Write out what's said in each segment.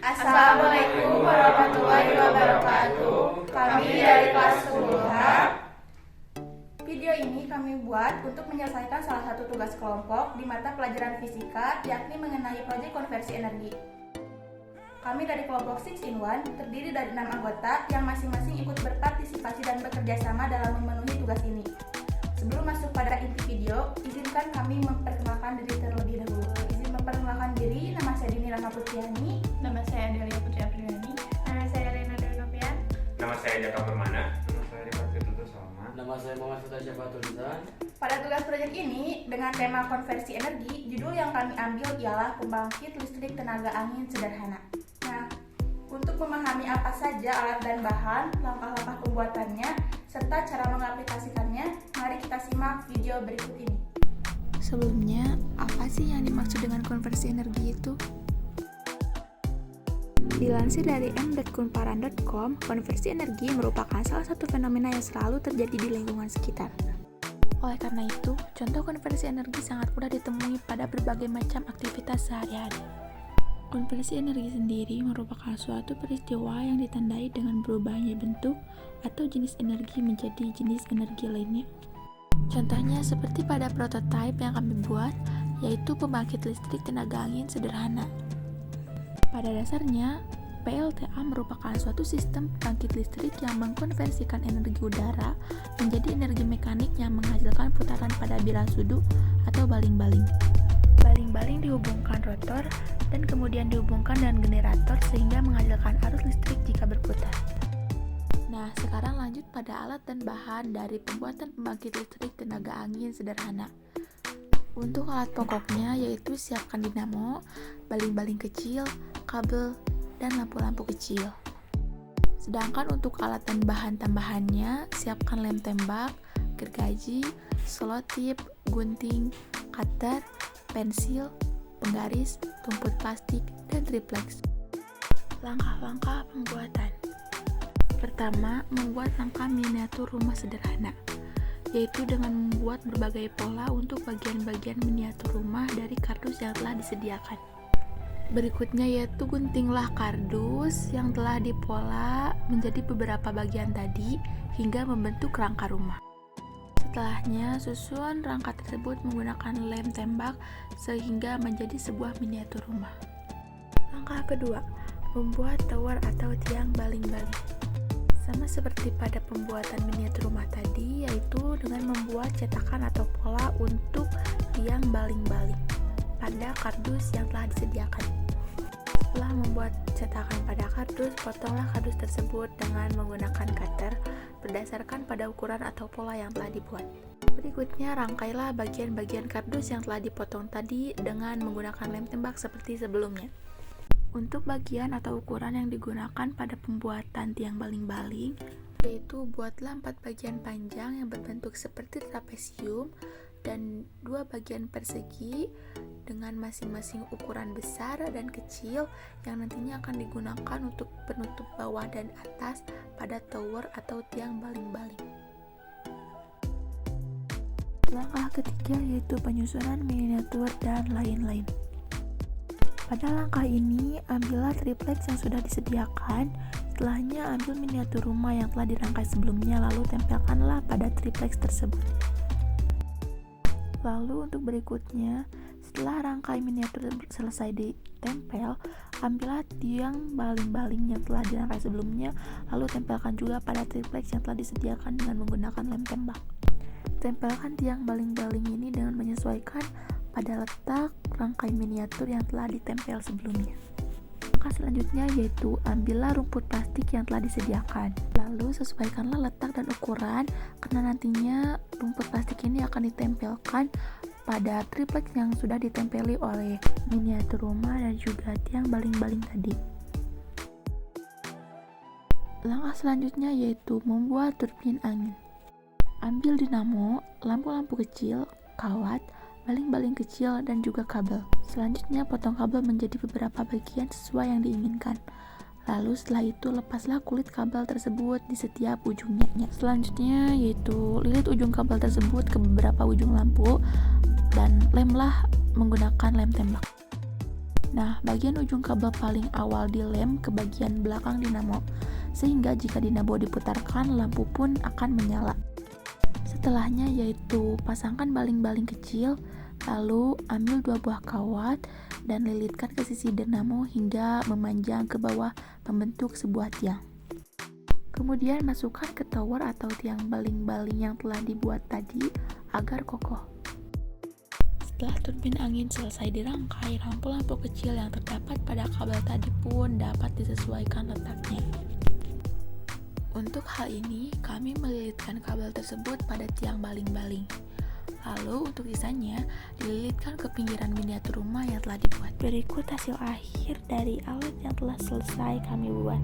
Assalamualaikum warahmatullahi wabarakatuh. Kami dari kelas 10H. Video ini kami buat untuk menyelesaikan salah satu tugas kelompok di mata pelajaran fisika, yakni mengenai proyek konversi energi. Kami dari kelompok 6-in-1 terdiri dari 6 anggota yang masing-masing ikut berpartisipasi dan bekerja sama dalam memenuhi tugas ini. Sebelum masuk pada inti video, izinkan kami memperkenalkan diri terlebih dahulu. Izin memperkenalkan diri, nama saya Dini Rama Putriani. Nama saya Delia Putri Apriliani. Nama saya Rena Dewi Novian. Nama saya Jaka Permana. Nama saya Rifat Firdaus Salman. Nama saya Muhammad Fatah Syafatul Lisan. Pada tugas proyek ini, dengan tema konversi energi, judul yang kami ambil ialah pembangkit listrik tenaga angin sederhana. Nah, untuk memahami apa saja alat dan bahan, langkah-langkah pembuatannya, serta cara mengaplikasikannya, mari kita simak video berikut ini. Sebelumnya, apa sih yang dimaksud dengan konversi energi itu? Dilansir dari m.kunparan.com, konversi energi merupakan salah satu fenomena yang selalu terjadi di lingkungan sekitar. Oleh karena itu, contoh konversi energi sangat mudah ditemui pada berbagai macam aktivitas sehari-hari. Konversi energi sendiri merupakan suatu peristiwa yang ditandai dengan berubahnya bentuk atau jenis energi menjadi jenis energi lainnya. Contohnya seperti pada prototipe yang kami buat, yaitu pembangkit listrik tenaga angin sederhana. Pada dasarnya, PLTA merupakan suatu sistem pembangkit listrik yang mengkonversikan energi udara menjadi energi mekanik yang menghasilkan putaran pada bilah sudu atau baling-baling. Baling-baling dihubungkan rotor dan kemudian dihubungkan dengan generator sehingga menghasilkan arus listrik jika berputar. Nah, sekarang lanjut pada alat dan bahan dari pembuatan pembangkit listrik tenaga angin sederhana. Untuk alat pokoknya yaitu siapkan dinamo, baling-baling kecil, kabel, dan lampu-lampu kecil. Sedangkan untuk alat dan bahan tambahannya, siapkan lem tembak, gergaji, selotip, gunting, cutter, pensil, penggaris, tumput plastik, dan triplex. Langkah-langkah pembuatan. Pertama, membuat rangka miniatur rumah sederhana, yaitu dengan membuat berbagai pola untuk bagian-bagian miniatur rumah dari kardus yang telah disediakan. Berikutnya yaitu guntinglah kardus yang telah dipola menjadi beberapa bagian tadi hingga membentuk rangka rumah. Setelahnya, susun rangka tersebut menggunakan lem tembak sehingga menjadi sebuah miniatur rumah. Langkah kedua, membuat tower atau tiang baling-baling. Sama seperti pada pembuatan miniatur rumah tadi, yaitu dengan membuat cetakan atau pola untuk tiang baling-baling pada kardus yang telah disediakan. Setelah membuat cetakan pada kardus, potonglah kardus tersebut dengan menggunakan cutter berdasarkan pada ukuran atau pola yang telah dibuat. Berikutnya, rangkailah bagian-bagian kardus yang telah dipotong tadi dengan menggunakan lem tembak seperti sebelumnya. Untuk bagian atau ukuran yang digunakan pada pembuatan tiang baling-baling, yaitu buatlah 4 bagian panjang yang berbentuk seperti trapesium dan 2 bagian persegi dengan masing-masing ukuran besar dan kecil yang nantinya akan digunakan untuk penutup bawah dan atas pada tower atau tiang baling-baling. Langkah ketiga yaitu penyusunan miniatur dan lain-lain. Pada langkah ini, ambillah triplex yang sudah disediakan. Setelahnya, ambil miniatur rumah yang telah dirangkai sebelumnya, lalu tempelkanlah pada triplex tersebut. Lalu untuk berikutnya, setelah rangkai miniatur selesai ditempel, ambillah tiang baling-baling yang telah dirangkai sebelumnya, lalu tempelkan juga pada triplex yang telah disediakan dengan menggunakan lem tembak. Tempelkan tiang baling-baling ini dengan menyesuaikan pada letak rangkai miniatur yang telah ditempel sebelumnya. Langkah selanjutnya yaitu ambillah rumput plastik yang telah disediakan. Lalu sesuaikanlah letak dan ukuran karena nantinya rumput plastik ini akan ditempelkan pada triplex yang sudah ditempeli oleh miniatur rumah dan juga tiang baling-baling tadi. Langkah selanjutnya yaitu membuat turbin angin. Ambil dinamo, lampu-lampu kecil, kawat, baling-baling kecil, dan juga kabel. Selanjutnya potong kabel menjadi beberapa bagian sesuai yang diinginkan. Lalu setelah itu lepaslah kulit kabel tersebut di setiap ujungnya. Selanjutnya yaitu lilit ujung kabel tersebut ke beberapa ujung lampu dan lemlah menggunakan lem tembak. Nah, bagian ujung kabel paling awal dilem ke bagian belakang dinamo, sehingga jika dinamo diputarkan, lampu pun akan menyala. Setelahnya yaitu pasangkan baling-baling kecil, lalu ambil 2 buah kawat dan lilitkan ke sisi dinamo hingga memanjang ke bawah membentuk sebuah tiang. Kemudian masukkan ke tower atau tiang baling-baling yang telah dibuat tadi agar kokoh. Setelah turbin angin selesai dirangkai, lampu-lampu kecil yang terdapat pada kabel tadi pun dapat disesuaikan letaknya. Untuk hal ini, kami melilitkan kabel tersebut pada tiang baling-baling. Lalu untuk sisanya, dililitkan ke pinggiran miniatur rumah yang telah dibuat. Berikut hasil akhir dari alat yang telah selesai kami buat.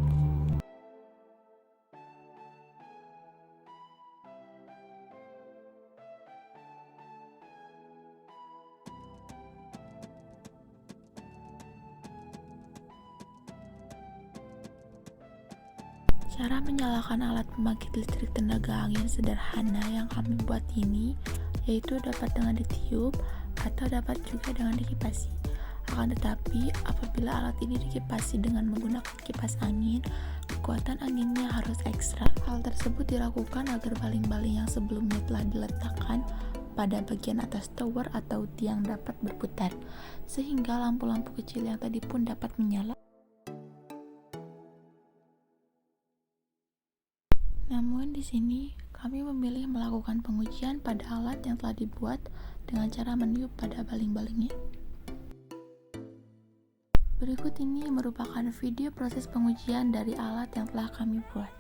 Cara menyalakan alat pembangkit listrik tenaga angin sederhana yang kami buat ini yaitu dapat dengan ditiup atau dapat juga dengan dikipasi. Akan tetapi, apabila alat ini dikipasi dengan menggunakan kipas angin, kekuatan anginnya harus ekstra. Hal tersebut dilakukan agar baling-baling yang sebelumnya telah diletakkan pada bagian atas tower atau tiang dapat berputar, sehingga lampu-lampu kecil yang tadi pun dapat menyala. Namun di sini kami memilih melakukan pengujian pada alat yang telah dibuat dengan cara meniup pada baling-balingnya. Berikut ini merupakan video proses pengujian dari alat yang telah kami buat.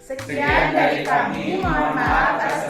Sekian dari kami, mohon maaf atas